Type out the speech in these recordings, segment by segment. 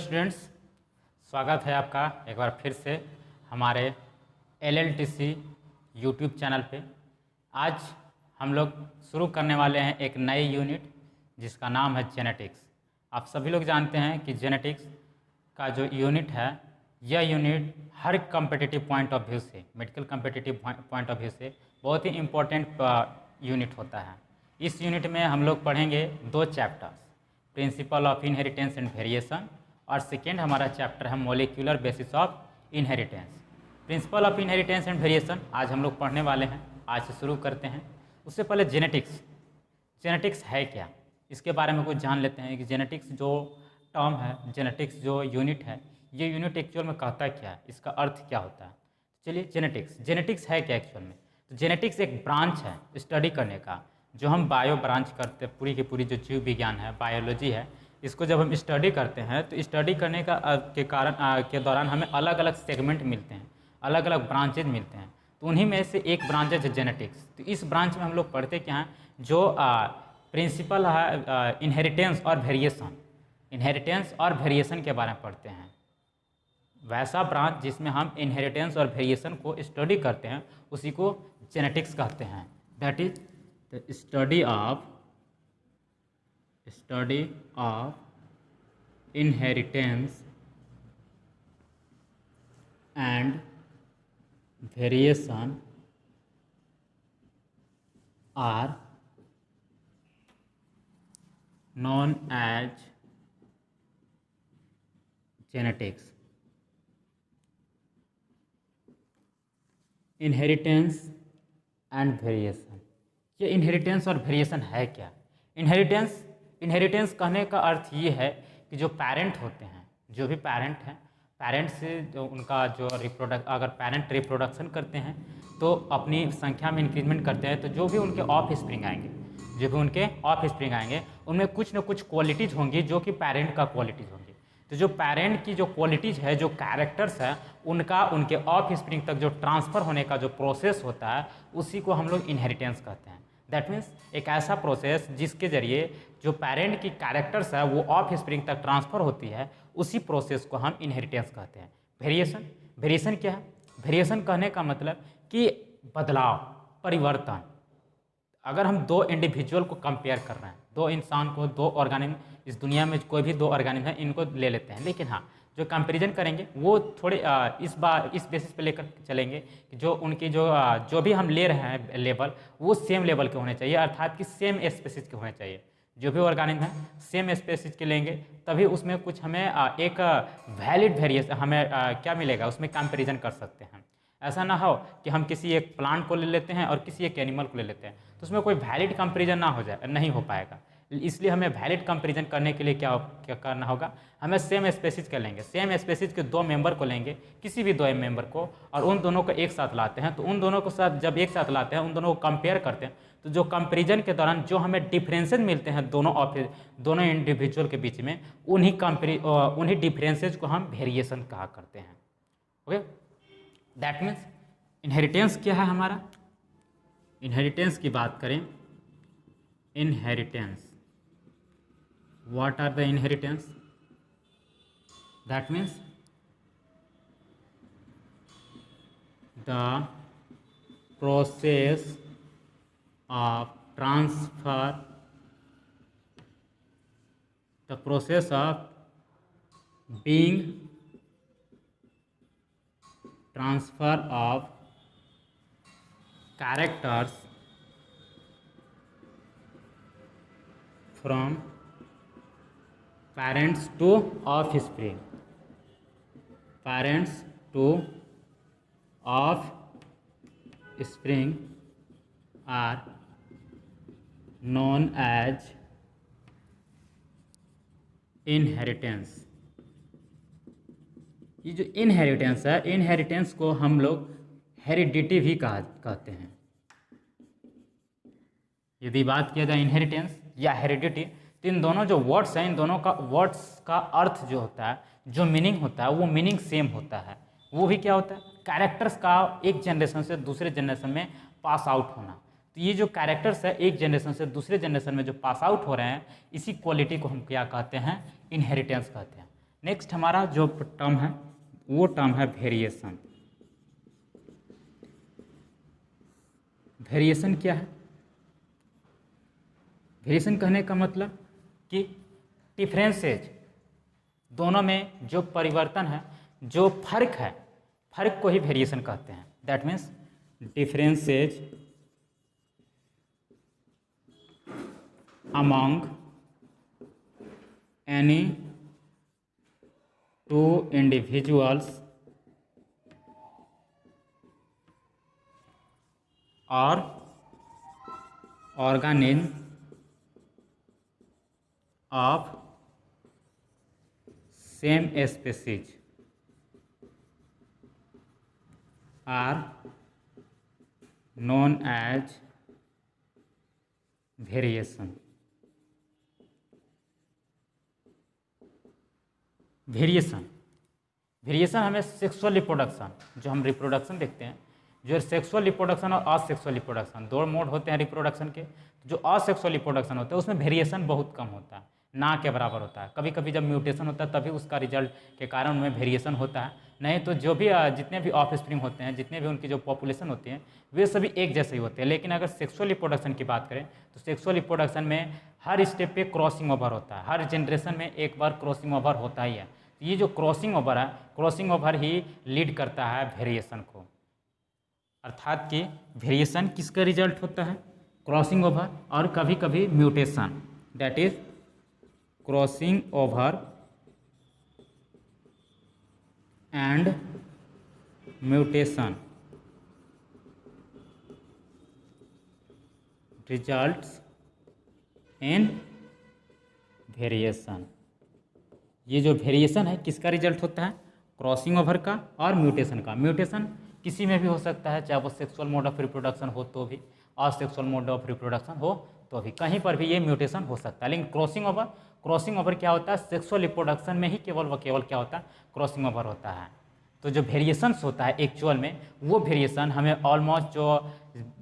Students, स्वागत है आपका एक बार फिर से हमारे LLTC यूट्यूब चैनल पे। आज हम लोग शुरू करने वाले हैं एक नई यूनिट जिसका नाम है जेनेटिक्स। आप सभी लोग जानते हैं कि जेनेटिक्स का जो यूनिट है, यह यूनिट हर कम्पिटिटिव पॉइंट ऑफ व्यू से, medical competitive point of view से बहुत ही इम्पोर्टेंट यूनिट होता है। इस यूनिट में हम लोग पढ़ेंगे दो chapters, principle of inheritance and variation, और सेकेंड हमारा चैप्टर है molecular basis of inheritance. Principle of inheritance and variation आज हम लोग पढ़ने वाले हैं। आज से शुरू करते हैं। उससे पहले जेनेटिक्स है क्या, इसके बारे में कुछ जान लेते हैं कि जेनेटिक्स जो टर्म है, जेनेटिक्स जो यूनिट है, ये यूनिट एक्चुअल में कहता क्या है, इसका अर्थ क्या होता है। चलिए, जेनेटिक्स है क्या एक्चुअल में। तो जेनेटिक्स एक ब्रांच है स्टडी करने का, जो हम बायो ब्रांच करते हैं। पूरी की पूरी जो जीव विज्ञान है, बायोलॉजी है, इसको जब हम स्टडी करते हैं तो स्टडी करने का के दौरान हमें अलग अलग सेगमेंट मिलते हैं, अलग अलग ब्रांचेज मिलते हैं। तो उन्हीं में से एक ब्रांच है जेनेटिक्स। तो इस ब्रांच में हम लोग पढ़ते क्या हैं, जो प्रिंसिपल है इनहेरिटेंस और वेरिएशन के बारे में पढ़ते हैं। वैसा ब्रांच जिसमें हम इनहेरिटेंस और वेरिएशन को स्टडी करते हैं, उसी को जेनेटिक्स कहते हैं। That is the study of inheritance and variation are known as genetics. Inheritance and variation, ये इनहेरिटेंस और वेरिएशन है क्या। इनहेरिटेंस कहने का अर्थ ये है कि जो पेरेंट होते हैं, जो भी पेरेंट हैं, पेरेंट से जो उनका जो अगर पेरेंट रिप्रोडक्शन करते हैं तो अपनी संख्या में इंक्रीजमेंट करते हैं, तो जो भी उनके ऑफ स्प्रिंग आएंगे, उनमें कुछ ना कुछ क्वालिटीज़ होंगी जो कि पेरेंट का क्वालिटीज़ होंगी। तो जो पेरेंट की जो क्वालिटीज़ है, जो कैरेक्टर्स है, उनका उनके ऑफ स्प्रिंग तक जो ट्रांसफ़र होने का जो प्रोसेस होता है, उसी को हम लोग इनहेरिटेंस कहते हैं। दैट मीन्स एक ऐसा प्रोसेस जिसके ज़रिए जो पेरेंट की कैरेक्टर्स है वो ऑफ स्प्रिंग तक ट्रांसफ़र होती है, उसी प्रोसेस को हम इनहेरिटेंस कहते हैं। वेरिएशन क्या है। वेरिएशन कहने का मतलब कि बदलाव, परिवर्तन। अगर हम दो इंडिविजुअल को कंपेयर कर रहे हैं, दो इंसान को, दो ऑर्गेनिज्म, इस दुनिया में कोई भी दो ऑर्गेनिज्म है, इनको ले लेते हैं, लेकिन हाँ, जो कंपैरिजन करेंगे वो थोड़े इस बेसिस पे लेकर चलेंगे कि जो उनकी जो भी हम ले रहे हैं लेवल, वो सेम लेवल के होने चाहिए, अर्थात कि सेम स्पेसीज के होने चाहिए। जो भी ऑर्गेनिज्म है सेम स्पेसीज के लेंगे, तभी उसमें कुछ हमें एक वैलिड वेरिएशन हमें क्या मिलेगा, उसमें कंपैरिजन कर सकते हैं। ऐसा ना हो कि हम किसी एक प्लांट को ले लेते हैं और किसी एक एनिमल को ले लेते हैं, तो उसमें कोई वैलिड कंपैरिजन ना हो जाए, नहीं हो पाएगा। इसलिए हमें वैलिड कंपैरिजन करने के लिए क्या करना होगा, हमें सेम स्पेसीज के लेंगे, सेम स्पेसीज के दो मेंबर को लेंगे, किसी भी दो मेंबर को, और उन दोनों को एक साथ लाते हैं। तो उन दोनों को साथ जब एक साथ लाते हैं, उन दोनों को कंपेयर करते हैं, तो जो कंपैरिजन के दौरान जो हमें डिफरेंसेज मिलते हैं दोनों इंडिविजुअल के बीच में, उन्हीं डिफरेंसेज को हम वेरिएशन कहा करते हैं। ओके, दैट मीन्स इनहेरिटेंस क्या है हमारा। इनहेरिटेंस की बात करें, inheritance, what are the inheritance? That means the process of transfer, the process of being transfer of characters from parents to offspring, parents to offspring are known as inheritance. ये जो inheritance है, inheritance को हम लोग heredity भी कहते हैं। यदि बात किया जाए इनहेरिटेंस या हेरिडिटी, तो इन दोनों जो वर्ड्स हैं, इन दोनों का वर्ड्स का अर्थ जो होता है, जो मीनिंग होता है, वो मीनिंग सेम होता है। वो भी क्या होता है, कैरेक्टर्स का एक जनरेशन से दूसरे जनरेशन में पास आउट होना। तो ये जो कैरेक्टर्स है एक जनरेशन से दूसरे जनरेशन में जो पास आउट हो रहे हैं, इसी क्वालिटी को हम क्या कहते हैं, इनहेरिटेंस कहते हैं। नेक्स्ट हमारा जो टर्म है वो टर्म है वेरिएशन। वेरिएशन क्या है? वेरिएशन कहने का मतलब कि डिफरेंसेज, दोनों में जो परिवर्तन है, जो फर्क है, फर्क को ही वेरिएशन कहते हैं। That means differences among any two individuals और organism of same species are known as variation। Variation हमें सेक्सुअल रिप्रोडक्शन, जो हम रिप्रोडक्शन देखते हैं, जो सेक्सुअल रिप्रोडक्शन और असेक्सुअल रिप्रोडक्शन दो मोड होते हैं रिप्रोडक्शन के। जो असेक्सुअल रिप्रोडक्शन होता है उसमें वेरिएशन बहुत कम होता है, ना के बराबर होता है। कभी कभी जब म्यूटेशन होता है तभी उसका रिजल्ट के कारण उनमें वेरिएशन होता है, नहीं तो जो भी जितने भी ऑफ स्प्रिंग होते हैं, जितने भी उनकी जो पॉपुलेशन होती है, वे सभी एक जैसे ही होते हैं। लेकिन अगर सेक्सुअल रिप्रोडक्शन की बात करें तो सेक्सुअल रिप्रोडक्शन में हर स्टेप पे क्रॉसिंग ओवर होता है, हर जनरेशन में एक बार क्रॉसिंग ओवर होता ही है। ये जो क्रॉसिंग ओवर है, क्रॉसिंग ओवर ही लीड करता है वेरिएशन को। अर्थात कि वेरिएशन किसका रिजल्ट होता है? क्रॉसिंग ओवर और कभी कभी mutation. That is crossing over and mutation results in variation. ये जो वेरिएशन है किसका रिजल्ट होता है? क्रॉसिंग ओवर का और म्यूटेशन का। म्यूटेशन किसी में भी हो सकता है, चाहे वो सेक्सुअल मोड ऑफ रिप्रोडक्शन हो तो भी, और सेक्सुअल मोड ऑफ रिप्रोडक्शन हो तो भी, कहीं पर भी ये म्यूटेशन हो सकता है। लेकिन क्रॉसिंग ओवर क्या होता है? सेक्सुअल रिप्रोडक्शन में ही केवल व केवल क्या होता है? क्रॉसिंग ओवर होता है। तो जो वेरिएशंस होता है एक्चुअल में, वो वेरिएशन हमें ऑलमोस्ट जो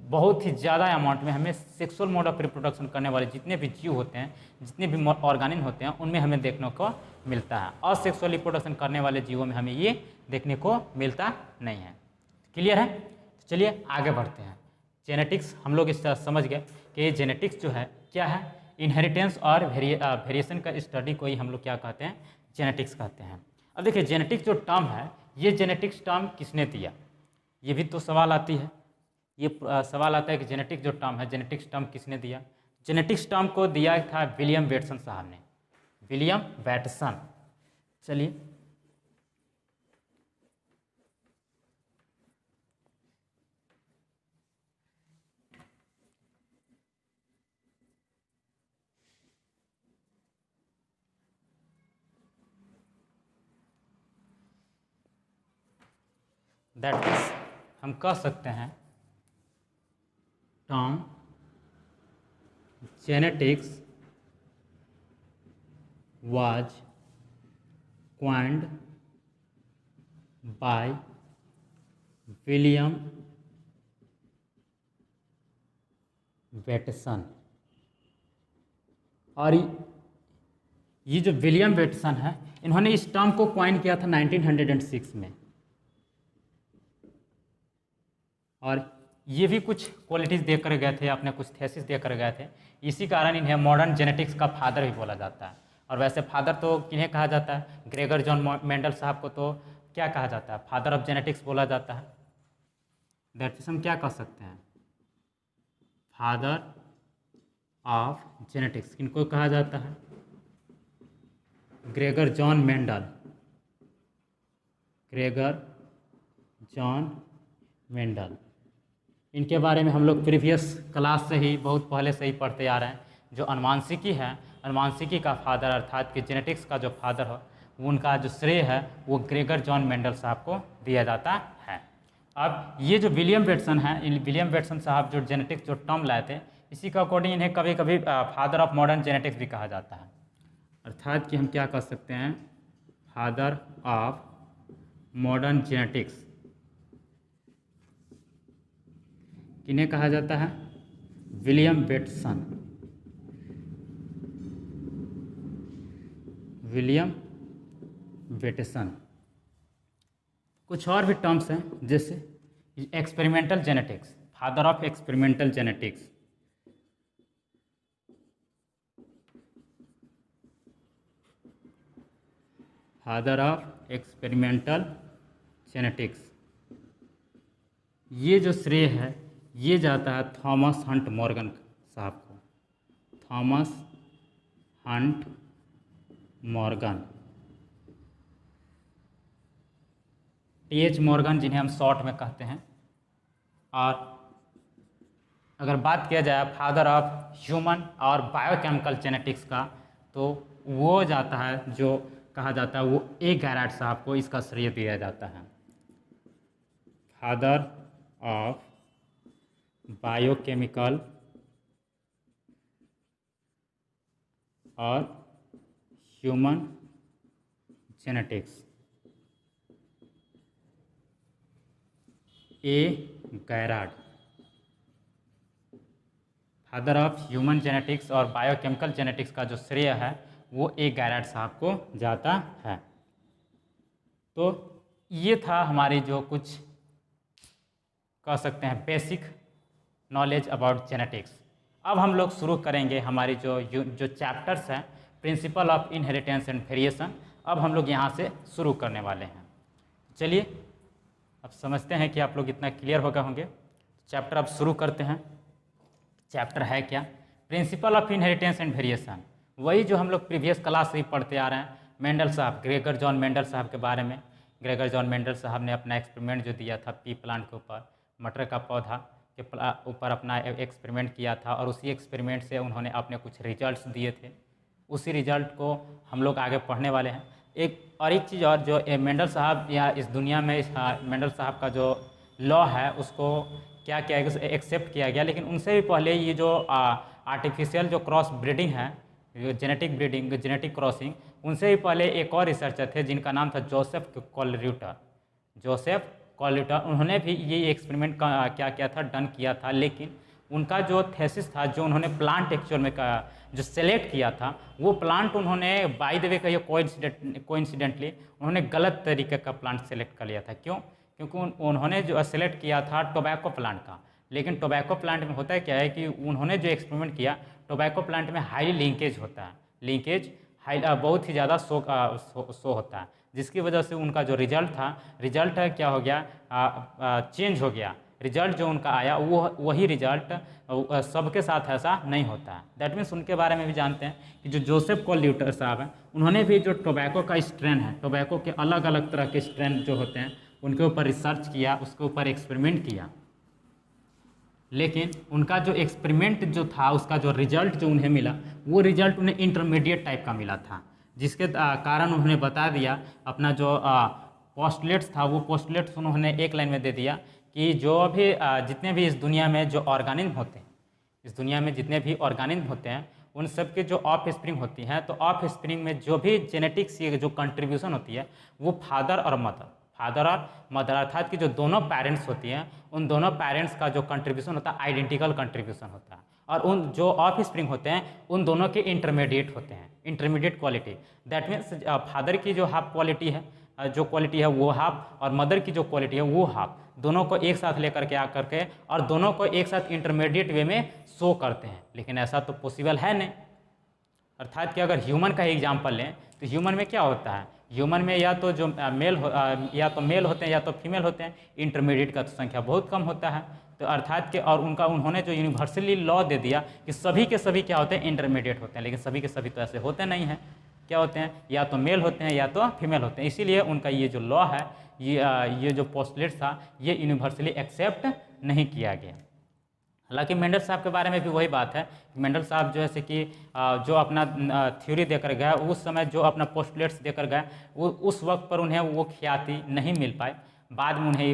बहुत ही ज़्यादा अमाउंट में हमें सेक्सुअल मोड ऑफ रिप्रोडक्शन करने वाले जितने भी जीव होते हैं, जितने भी ऑर्गेनिज्म होते हैं, उनमें हमें देखने को मिलता है। असेक्सुअल रिप्रोडक्शन करने वाले जीवों में हमें ये देखने को मिलता नहीं है। क्लियर है? तो चलिए आगे बढ़ते हैं। जेनेटिक्स हम लोग इस तरह समझ गए कि जेनेटिक्स जो है क्या है? इनहेरिटेंस और वेरिएशन का स्टडी को ही हम लोग क्या कहते हैं? जेनेटिक्स कहते हैं। अब देखिए जेनेटिक्स जो टर्म है, ये जेनेटिक्स टर्म किसने दिया? ये भी तो सवाल आती है। ये सवाल आता है कि जेनेटिक्स जो टर्म है, जेनेटिक्स टर्म किसने दिया? जेनेटिक्स टर्म को दिया था विलियम बेटसन साहब ने। William Bateson. चलिए दैट इज हम कह सकते हैं term genetics was coined by William Bateson. और ये जो विलियम बेटसन है, इन्होंने इस टर्म को क्वाइन किया था 1906 में। और ये भी कुछ क्वालिटीज़ देकर गए थे, अपने कुछ थेसिस देकर गए थे। इसी कारण इन्हें मॉडर्न जेनेटिक्स का फादर भी बोला जाता है। और वैसे फादर तो किन्हें कहा जाता है? ग्रेगर जॉन मेंडल साहब को तो क्या कहा जाता है? फादर ऑफ जेनेटिक्स बोला जाता है। दैट इज हम क्या कह सकते हैं? फादर ऑफ जेनेटिक्स किनको कहा जाता है? Gregor John Mendel. Gregor John Mendel, इनके बारे में हम लोग प्रीवियस क्लास से ही, बहुत पहले से ही पढ़ते आ रहे हैं। जो अनुवांशिकी है, अनुवांशिकी का फादर अर्थात कि जेनेटिक्स का जो फादर हो, उनका जो श्रेय है वो ग्रेगर जॉन मेंडल साहब को दिया जाता है। अब ये जो विलियम बेटसन है, विलियम बेटसन साहब जो जेनेटिक्स जो टर्म लाए थे, इसी के अकॉर्डिंग इन्हें कभी कभी फादर ऑफ मॉडर्न जेनेटिक्स भी कहा जाता है। अर्थात कि हम क्या कह सकते हैं? फादर ऑफ मॉडर्न जेनेटिक्स किन्हें कहा जाता है? William Bateson. William incubation. कुछ और भी टर्म्स हैं, जैसे experimental genetics, father of experimental genetics, father of experimental genetics. ये जो श्रेय है ये जाता है थॉमस हंट मॉर्गन साहब को, Thomas Hunt Morgan, TH. Morgan, जिन्हें हम शॉर्ट में कहते हैं। और अगर बात किया जाए फादर ऑफ ह्यूमन और बायोकेमिकल जेनेटिक्स का, तो वो जाता है, जो कहा जाता है, वो ए. गैराट साहब को इसका श्रेय दिया जाता है। फादर ऑफ बायोकेमिकल और human genetics, A. Garrod. Father of human genetics और बायोकेमिकल जेनेटिक्स का जो श्रेय है वो ए. गैराट साहब को जाता है। तो ये था हमारी जो कुछ कह सकते हैं बेसिक नॉलेज अबाउट जेनेटिक्स। अब हम लोग शुरू करेंगे हमारी जो चैप्टर्स हैं, principle of inheritance and variation. अब हम लोग यहाँ से शुरू करने वाले हैं। चलिए अब समझते हैं कि आप लोग इतना क्लियर हो गए होंगे। चैप्टर अब शुरू करते हैं। चैप्टर है क्या? Principle of inheritance and variation. वही जो हम लोग प्रीवियस क्लास से ही पढ़ते आ रहे हैं। मेंडल साहब, ग्रेगर जॉन मेंडल साहब के बारे में। ग्रेगर जॉन मेंडल साहब ने अपना एक्सपेरिमेंट जो दिया था पी प्लांट के ऊपर, मटर का पौधा के ऊपर अपना एक्सपेरिमेंट किया था, और उसी एक्सपेरिमेंट से उन्होंने अपने कुछ रिजल्ट्स दिए थे। उसी रिजल्ट को हम लोग आगे पढ़ने वाले हैं। एक चीज़ और, जो मेंडल साहब या इस दुनिया में मेंडल साहब का जो लॉ है उसको क्या किया गया, एक्सेप्ट किया गया। लेकिन उनसे भी पहले ये जो आर्टिफिशियल जो क्रॉस ब्रीडिंग है, जेनेटिक ब्रीडिंग, जेनेटिक क्रॉसिंग, उनसे भी पहले एक और रिसर्चर थे जिनका नाम था जोसेफ कॉलर्यूटर। जोसेफ कॉलर्यूटर, उन्होंने भी ये एक्सपेरिमेंट का क्या किया था, डन किया था। लेकिन उनका जो थेसिस था, जो उन्होंने प्लांट एक्चुअल में जो सेलेक्ट किया था, वो प्लांट उन्होंने बाय द वे कहिए कोइंसिडेंटली उन्होंने गलत तरीके का प्लांट सेलेक्ट कर लिया था। क्यों? क्योंकि उन्होंने जो सेलेक्ट किया था टोबैको प्लांट का। लेकिन टोबैको प्लांट में होता है क्या है कि उन्होंने जो एक्सपेरिमेंट किया, टोबैको प्लांट में हाईली लिंकेज होता है, लिंकेज बहुत ही ज़्यादा शो होता है, जिसकी वजह से उनका जो रिजल्ट क्या हो गया, चेंज हो गया। रिजल्ट जो उनका आया वो वही रिजल्ट सबके साथ ऐसा नहीं होता है। दैट मीन्स उनके बारे में भी जानते हैं कि जो जोसेफ कॉलर्यूटर साहब हैं, उन्होंने भी जो टोबैको का स्ट्रेन है, टोबैको के अलग अलग तरह के स्ट्रेन जो होते हैं उनके ऊपर रिसर्च किया, उसके ऊपर एक्सपेरिमेंट किया। लेकिन उनका जो एक्सपेरिमेंट जो था, उसका जो रिजल्ट जो उन्हें मिला, वो रिजल्ट उन्हें इंटरमीडिएट टाइप का मिला था, जिसके कारण उन्होंने बता दिया अपना जो पोस्टुलेट्स था, वो पोस्टुलेट्स उन्होंने एक लाइन में दे दिया कि जो भी जितने भी इस दुनिया में जो ऑर्गेनिज्म होते हैं, इस दुनिया में जितने भी ऑर्गेनिज्म होते हैं, उन सब के जो ऑफ स्प्रिंग होती हैं, तो ऑफ स्प्रिंग में जो भी जेनेटिक्स की जो कंट्रीब्यूशन होती है, वो फादर और मदर अर्थात कि जो दोनों पेरेंट्स होती हैं, उन दोनों पेरेंट्स का जो कंट्रीब्यूशन होता है आइडेंटिकल कंट्रीब्यूशन होता है। और उन जो ऑफ स्प्रिंग होते हैं उन दोनों के इंटरमीडिएट होते हैं, intermediate quality. That means father की जो हाफ क्वालिटी है, जो क्वालिटी है वो हाफ, और मदर की जो क्वालिटी है वो हाफ, दोनों को एक साथ लेकर के आकर के और दोनों को एक साथ इंटरमीडिएट वे में शो करते हैं। लेकिन ऐसा तो पॉसिबल है नहीं। अर्थात कि अगर ह्यूमन का एग्जाम्पल लें तो ह्यूमन में क्या होता है, ह्यूमन में या तो जो या तो मेल होते हैं या तो फीमेल होते हैं, इंटरमीडिएट का तो संख्या बहुत कम होता है। तो अर्थात कि और उन्होंने जो यूनिवर्सली लॉ दे दिया कि सभी के सभी क्या होते हैं, इंटरमीडिएट होते हैं। लेकिन सभी के सभी तो ऐसे होते नहीं हैं, क्या होते हैं, या तो मेल होते हैं या तो फीमेल होते हैं। इसीलिए उनका ये जो लॉ है, ये जो पोस्टुलेट था, ये यूनिवर्सली एक्सेप्ट नहीं किया गया। हालांकि मेंडल साहब के बारे में भी वही बात है, मेंडल साहब जो है कि जो अपना थ्योरी देकर गए, उस समय जो अपना पोस्टुलेट्स देकर गए, वो उस वक्त पर उन्हें वो ख्याति नहीं मिल पाई। बाद में उन्हें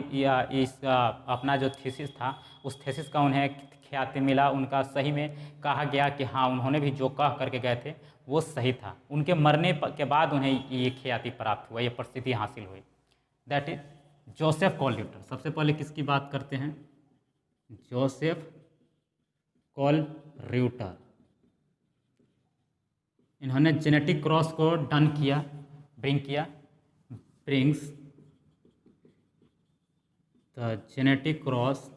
इस अपना जो थीसिस था, उस थीसिस का उन्हें ख्याति मिला। उनका सही में कहा गया कि हाँ, उन्होंने भी जो कह करके गए थे वो सही था। उनके मरने के बाद उन्हें ये ख्याति प्राप्त हुआ, ये प्रसिद्धि हासिल हुई। That is Joseph Kolreuter. सबसे पहले किसकी बात करते हैं? Joseph Kolreuter. इन्होंने जेनेटिक क्रॉस को डन किया, ब्रिंग किया। brings the genetic cross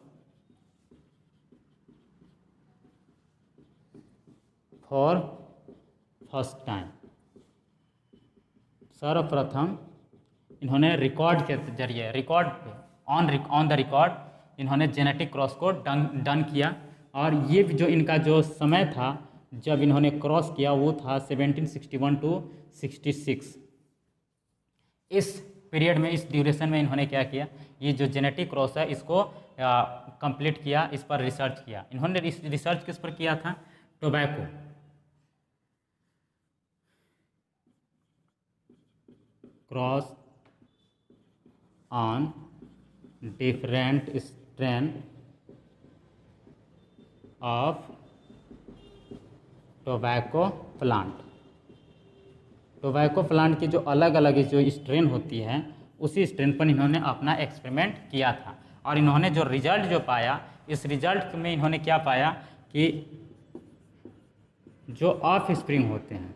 for first time। सर्वप्रथम इन्होंने रिकॉर्ड के जरिए ऑन द रिकॉर्ड इन्होंने जेनेटिक क्रॉस को डन किया। और ये जो इनका जो समय था जब इन्होंने क्रॉस किया वो था 1761 टू 66। इस पीरियड में, इस ड्यूरेशन में इन्होंने क्या किया, ये जो जेनेटिक क्रॉस है इसको कंप्लीट किया, इस पर रिसर्च किया। इन्होंने रिसर्च किस पर किया था? Tobacco, cross on different strain of tobacco plant. Tobacco plant की जो अलग अलग जो स्ट्रेन होती है उसी स्ट्रेन पर इन्होंने अपना एक्सपेरिमेंट किया था। और इन्होंने जो रिजल्ट जो पाया, इस रिजल्ट में इन्होंने क्या पाया कि जो ऑफ स्प्रिंग होते हैं,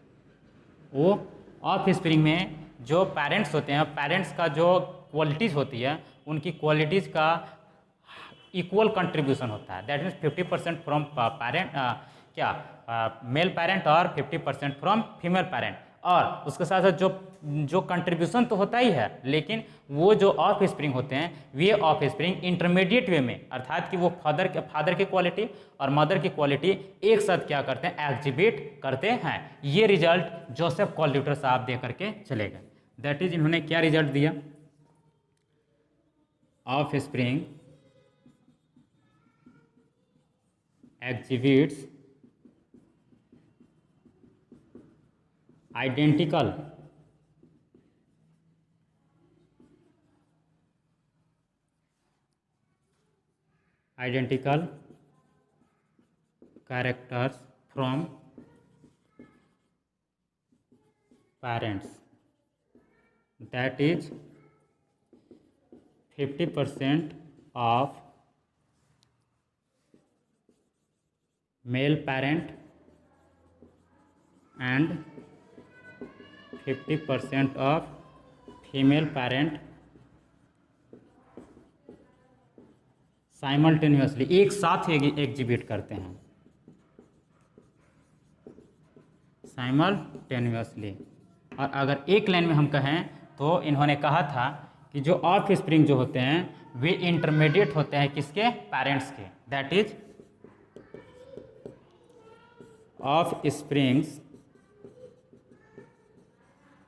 वो ऑफ स्प्रिंग में जो पेरेंट्स होते हैं, पेरेंट्स का जो क्वालिटीज़ होती है, उनकी क्वालिटीज़ का इक्वल कंट्रीब्यूशन होता है। That means 50% from parent, male parent और 50% फ्रॉम फीमेल पेरेंट। और उसके साथ साथ जो कंट्रीब्यूशन तो होता ही है, लेकिन वो जो ऑफ स्प्रिंग होते हैं वे ऑफ स्प्रिंग इंटरमीडिएट वे में, अर्थात कि वो फादर की क्वालिटी और मदर की क्वालिटी एक साथ क्या करते हैं, एग्जिबिट करते हैं। ये रिजल्ट जोसेफ कॉल साहब दे करके चले गए। दैट इज इन्होंने क्या रिजल्ट दिया? Of spring exhibits identical characters from parents, that is 50% of male parent and 50% of female parent simultaneously, एक साथ एग्जिबिट करते हैं, साइमल्टेनियसली। और अगर एक लाइन में हम कहें तो इन्होंने कहा था कि जो ऑफ स्प्रिंग जो होते हैं वे इंटरमीडिएट होते हैं किसके? पेरेंट्स के। दैट इज ऑफ स्प्रिंग्स,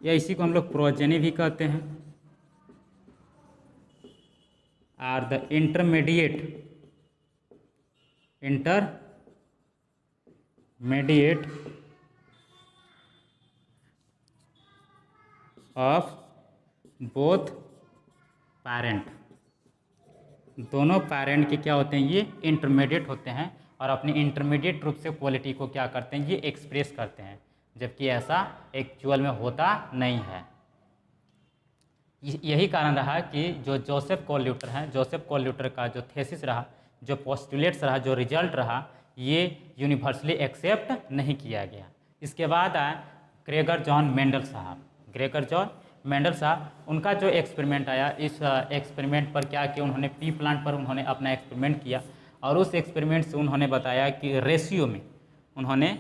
या इसी को हम लोग प्रोजेनी भी कहते हैं, are the intermediate of both parent. दोनों पेरेंट के क्या होते हैं? ये इंटरमीडिएट होते हैं और अपने इंटरमीडिएट रूप से क्वालिटी को क्या करते हैं? ये एक्सप्रेस करते हैं, जबकि ऐसा एक्चुअल में होता नहीं है। यही कारण रहा कि जो जोसेफ कॉल हैं, जोसेफ कॉल का जो थेसिस रहा, जो पोस्टुलेट्स रहा, जो रिजल्ट रहा, ये यूनिवर्सली एक्सेप्ट नहीं किया गया। इसके बाद आए ग्रेगर जॉन मेंडल साहब। ग्रेगर जॉन मेंडल साहब, उनका जो एक्सपेरिमेंट आया, इस एक्सपेरिमेंट पर क्या किया उन्होंने? पी प्लांट पर उन्होंने अपना एक्सपेरिमेंट किया और उस एक्सपेरिमेंट से उन्होंने बताया कि रेशियो में उन्होंने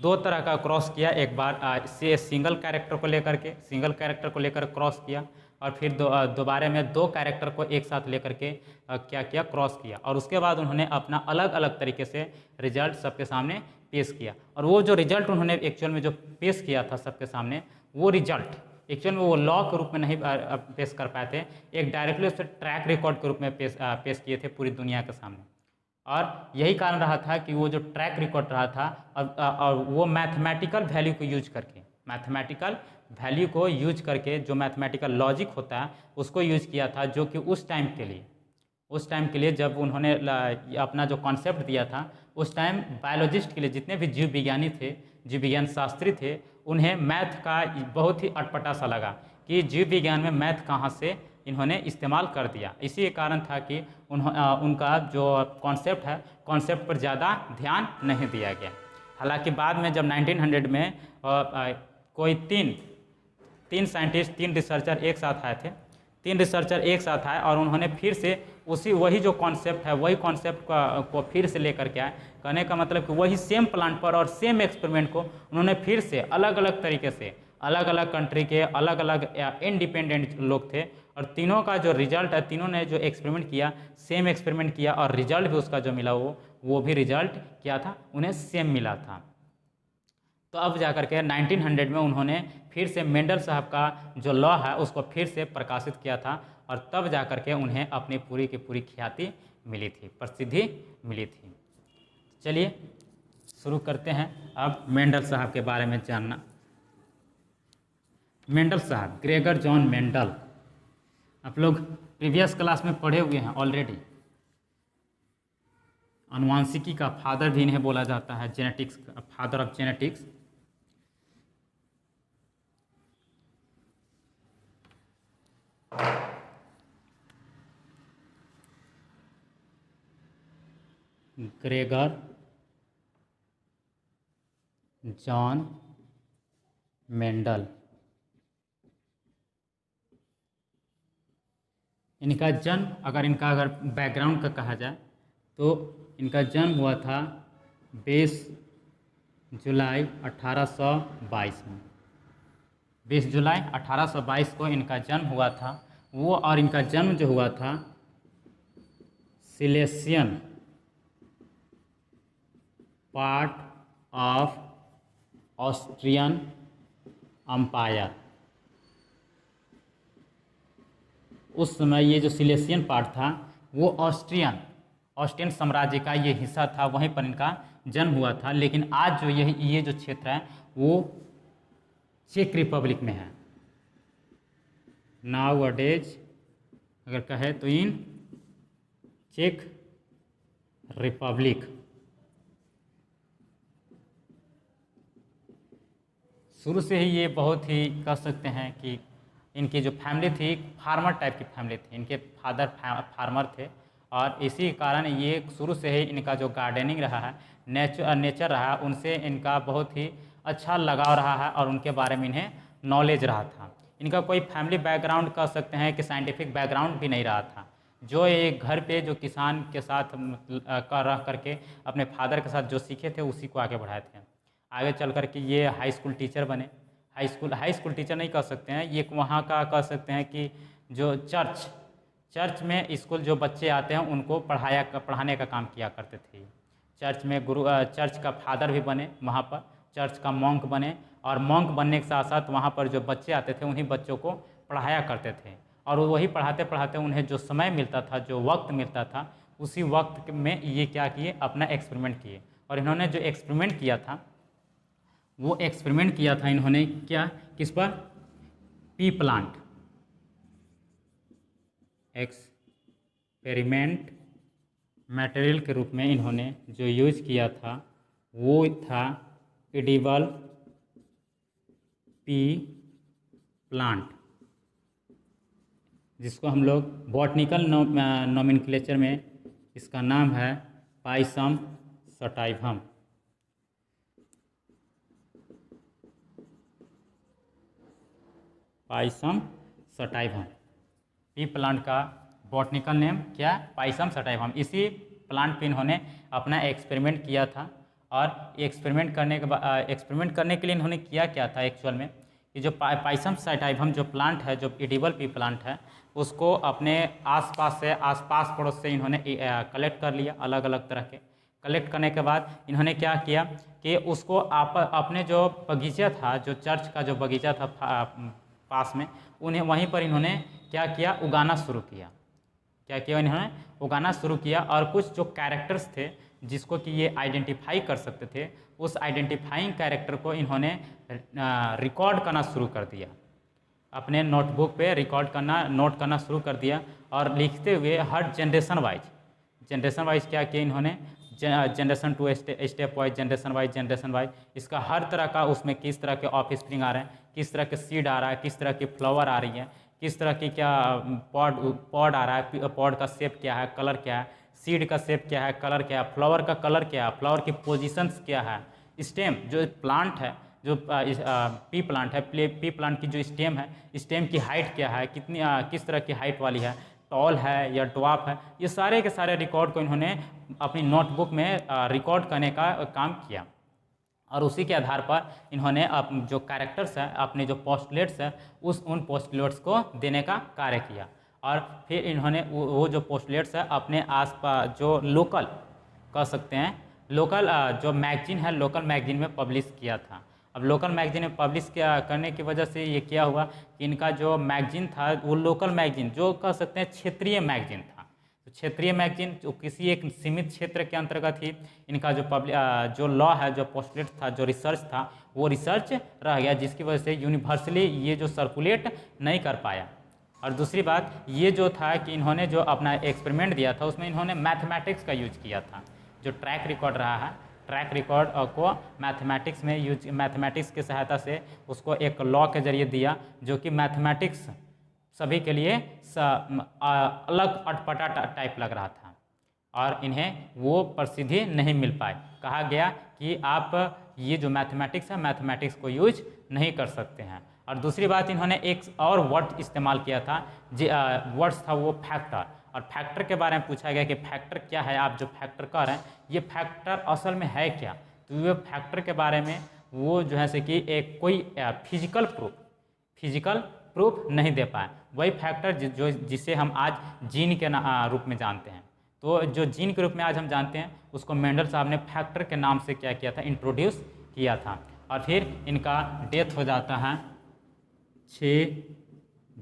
दो तरह का क्रॉस किया। एक बार से सिंगल कैरेक्टर को लेकर क्रॉस किया और फिर दोबारा में दो कैरेक्टर को एक साथ लेकर के क्या किया? क्रॉस किया। और उसके बाद उन्होंने अपना अलग अलग तरीके से रिजल्ट सबके सामने पेश किया। और वो जो रिजल्ट उन्होंने एक्चुअल में जो पेश किया था सबके सामने, वो रिजल्ट एक्चुअल में वो लॉ के रूप में नहीं पेश कर पाए थे, एक डायरेक्टली उससे ट्रैक रिकॉर्ड के रूप में पेश किए थे पूरी दुनिया के सामने। और यही कारण रहा था कि वो जो ट्रैक रिकॉर्ड रहा था और वो मैथमेटिकल वैल्यू को यूज करके, जो मैथमेटिकल लॉजिक होता है उसको यूज किया था, जो कि उस टाइम के लिए जब उन्होंने अपना जो कॉन्सेप्ट दिया था, उस टाइम बायोलॉजिस्ट के लिए, जितने भी जीव विज्ञानी थे, जीव विज्ञान शास्त्री थे, उन्हें मैथ का बहुत ही अटपटा सा लगा कि जीव विज्ञान में मैथ कहाँ से इन्होंने इस्तेमाल कर दिया। इसी कारण था कि उनका जो कॉन्सेप्ट है, कॉन्सेप्ट पर ज़्यादा ध्यान नहीं दिया गया। हालांकि बाद में जब 1900 में कोई 3 साइंटिस्ट 3 रिसर्चर एक साथ आए थे। 3 रिसर्चर एक साथ आए और उन्होंने फिर से वही जो कॉन्सेप्ट है वही कॉन्सेप्ट को फिर से लेकर के आए। कहने का मतलब कि वही सेम प्लांट पर और सेम एक्सपेरिमेंट को उन्होंने फिर से अलग अलग तरीके से अलग अलग कंट्री के अलग अलग इंडिपेंडेंट लोग थे और तीनों का जो रिजल्ट है, तीनों ने जो एक्सपेरिमेंट किया सेम एक्सपेरिमेंट किया और रिजल्ट भी उसका जो मिला वो भी रिजल्ट क्या था, उन्हें सेम मिला था। तो अब जाकर के 1900 में उन्होंने फिर से मेंडल साहब का जो लॉ है उसको फिर से प्रकाशित किया था और तब जाकर के उन्हें अपनी पूरी की पूरी ख्याति मिली थी, प्रसिद्धि मिली थी। चलिए शुरू करते हैं अब मेंडल साहब के बारे में जानना। मेंडल साहब, ग्रेगर जॉन मेंडल, आप लोग प्रीवियस क्लास में पढ़े हुए हैं ऑलरेडी। आनुवांशिकी का फादर भी इन्हें बोला जाता है, जेनेटिक्स का father of genetics. Gregor John Mendel, इनका जन्म अगर बैकग्राउंड का कहा जाए तो इनका जन्म हुआ था 20 जुलाई 1822 में। 20 जुलाई 1822 को इनका जन्म हुआ था वो, और इनका जन्म जो हुआ था Silesian part of Austrian empire. उस समय ये जो सिलेसियन पार्ट था वो ऑस्ट्रियन साम्राज्य का ये हिस्सा था, वहीं पर इनका जन्म हुआ था। लेकिन आज जो ये जो क्षेत्र है वो चेक रिपब्लिक में है। नाउ अडेज अगर कहे तो इन चेक रिपब्लिक। शुरू से ही ये बहुत ही कह सकते हैं कि इनकी जो फैमिली थी फार्मर टाइप की फैमिली थी। इनके फादर फार्मर थे और इसी कारण ये शुरू से ही इनका जो गार्डनिंग रहा है, नेचर रहा, उनसे इनका बहुत ही अच्छा लगाव रहा है और उनके बारे में इन्हें नॉलेज रहा था। इनका कोई फैमिली बैकग्राउंड कह सकते हैं कि साइंटिफिक बैकग्राउंड भी नहीं रहा था। जो एक घर पे जो किसान के साथ रह करके अपने फादर के साथ जो सीखे थे उसी को आगे बढ़ाए थे। आगे चल कर के ये हाई स्कूल टीचर बने। हाई स्कूल टीचर नहीं कह सकते हैं, ये वहाँ का कह सकते हैं कि जो चर्च में स्कूल जो बच्चे आते हैं उनको पढ़ाने का काम किया करते थे। चर्च का फादर भी बने, वहाँ पर चर्च का मॉन्क बने और मॉन्क बनने के साथ साथ वहाँ पर जो बच्चे आते थे उन्हीं बच्चों को पढ़ाया करते थे। और वही पढ़ाते पढ़ाते उन्हें जो समय मिलता था, जो वक्त मिलता था, उसी वक्त में ये क्या किए, अपना एक्सपेरिमेंट किए। और इन्होंने जो एक्सपेरिमेंट किया था वो एक्सपेरिमेंट किया था इन्होंने क्या, किस पर, पी प्लांट। एक्सपेरिमेंट मटेरियल के रूप में इन्होंने जो यूज किया था वो था एडिबल पी प्लांट, जिसको हम लोग बॉटनिकल नोमेनक्लेचर में इसका नाम है Pisum sativum. Pisum sativum, P plant का बॉटनिकल नेम क्या, पाइसम सटाइवम। इसी प्लांट पे इन्होंने अपना एक्सपेरिमेंट किया था। और एक्सपेरिमेंट करने के लिए इन्होंने किया क्या था एक्चुअल में, कि जो पाइसम सटाइवम जो प्लांट है, जो एडिबल पी प्लांट है, उसको अपने आसपास पड़ोस से इन्होंने कलेक्ट कर लिया, अलग अलग तरह के। कलेक्ट करने के बाद इन्होंने क्या किया कि उसको अपने जो बगीचा था, जो चर्च का जो बगीचा था पास में, उन्हें वहीं पर इन्होंने क्या किया, उगाना शुरू किया। क्या किया, इन्होंने उगाना शुरू किया। और कुछ जो कैरेक्टर्स थे जिसको कि ये आइडेंटिफाई कर सकते थे, उस आइडेंटिफाइंग कैरेक्टर को इन्होंने रिकॉर्ड करना शुरू कर दिया। अपने नोटबुक पे नोट करना शुरू कर दिया और लिखते हुए हर जनरेशन वाइज क्या किया इन्होंने, generation to step wise, generation wise इसका हर तरह का, उसमें किस तरह के ऑफ स्प्रिंग आ रहे हैं, किस तरह के सीड आ रहा है, किस तरह की फ्लावर आ रही है, किस तरह की क्या पॉड आ रहा है, पॉड का शेप क्या है, कलर क्या है, सीड का शेप क्या है, कलर क्या है, फ्लावर का कलर क्या है, फ्लावर की पोजीशंस क्या है, स्टेम जो प्लांट है जो पी प्लांट है, पी प्लांट की जो स्टेम है, स्टेम की हाइट क्या है, कितनी किस तरह की हाइट वाली है, टॉल है या ड्वार्फ है, ये सारे के सारे रिकॉर्ड को इन्होंने अपनी नोटबुक में रिकॉर्ड करने का काम किया। और उसी के आधार पर इन्होंने जो कैरेक्टर्स हैं, अपने जो पोस्टुलेट्स हैं, उन पोस्टुलेट्स को देने का कार्य किया। और फिर इन्होंने वो जो पोस्टुलेट्स है अपने आसपास जो लोकल कह सकते हैं, लोकल जो मैगजीन है, लोकल मैगजीन में पब्लिश किया था। अब लोकल मैगजीन में पब्लिश करने की वजह से ये क्या हुआ कि इनका जो मैगजीन था वो लोकल मैगजीन, जो कह सकते हैं क्षेत्रीय मैगजीन था। तो क्षेत्रीय मैगजीन जो किसी एक सीमित क्षेत्र के अंतर्गत ही इनका जो लॉ है, जो पोस्टुलेट था, जो रिसर्च था, वो रिसर्च रह गया, जिसकी वजह से यूनिवर्सली ये जो सर्कुलेट नहीं कर पाया। और दूसरी बात ये जो था कि इन्होंने जो अपना एक्सपेरिमेंट दिया था उसमें इन्होंने मैथमेटिक्स का यूज किया था। जो ट्रैक रिकॉर्ड रहा है, ट्रैक रिकॉर्ड को मैथमेटिक्स में यूज, मैथमेटिक्स की सहायता से उसको एक लॉ के जरिए दिया, जो कि मैथमेटिक्स सभी के लिए अलग अटपटा टाइप लग रहा था और इन्हें वो प्रसिद्धि नहीं मिल पाई। कहा गया कि आप ये जो मैथमेटिक्स है, मैथमेटिक्स को यूज नहीं कर सकते हैं। और दूसरी बात, इन्होंने एक और वर्ड इस्तेमाल किया था, वर्ड्स था वो फैक्टर। और फैक्टर के बारे में पूछा गया कि फैक्टर क्या है, आप जो फैक्टर कह रहे हैं ये फैक्टर असल में है क्या। तो ये फैक्टर के बारे में वो जो है से कि एक कोई फिजिकल प्रूफ नहीं दे पाए। वही फैक्टर जिसे हम आज जीन के रूप में जानते हैं। तो जो जीन के रूप में आज हम जानते हैं उसको मेंडल साहब ने फैक्टर के नाम से क्या किया था, इंट्रोड्यूस किया था। और फिर इनका डेथ हो जाता है 6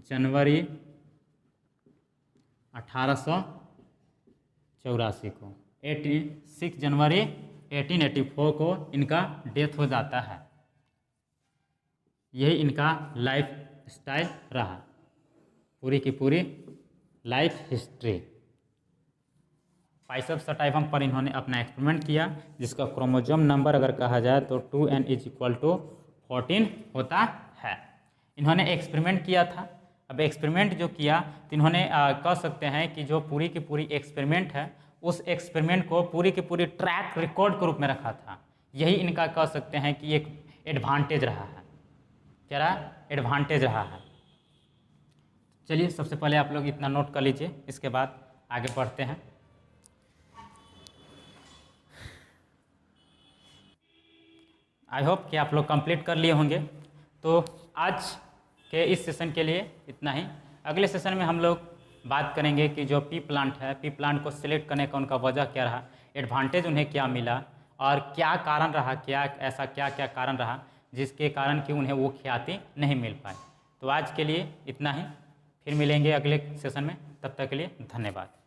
जनवरी 1884 को, 6 जनवरी 1884 को इनका डेथ हो जाता है। यही इनका लाइफ स्टाइल रहा, पूरी की पूरी लाइफ हिस्ट्री। बाइसेप्स सर्टाइवम पर इन्होंने अपना एक्सपेरिमेंट किया, जिसका क्रोमोसोम नंबर अगर कहा जाए तो 2n = 14 होता है। इन्होंने एक्सपेरिमेंट किया था। अब एक्सपेरिमेंट जो किया तो इन्होंने कह सकते हैं कि जो पूरी की पूरी एक्सपेरिमेंट है, उस एक्सपेरिमेंट को पूरी की पूरी ट्रैक रिकॉर्ड के रूप में रखा था। यही इनका कह सकते हैं कि एक एडवांटेज रहा है। क्या रहा? एडवांटेज रहा है। चलिए सबसे पहले आप लोग इतना नोट कर लीजिए, इसके बाद आगे बढ़ते हैं। आई होप कि आप लोग कंप्लीट कर लिए होंगे। तो आज के इस सेशन के लिए इतना ही। अगले सेशन में हम लोग बात करेंगे कि जो पी प्लांट है, पी प्लांट को सिलेक्ट करने का उनका वजह क्या रहा, एडवांटेज उन्हें क्या मिला और क्या कारण रहा, क्या ऐसा क्या क्या कारण रहा जिसके कारण कि उन्हें वो ख्याति नहीं मिल पाई। तो आज के लिए इतना ही, फिर मिलेंगे अगले सेशन में। तब तक के लिए धन्यवाद।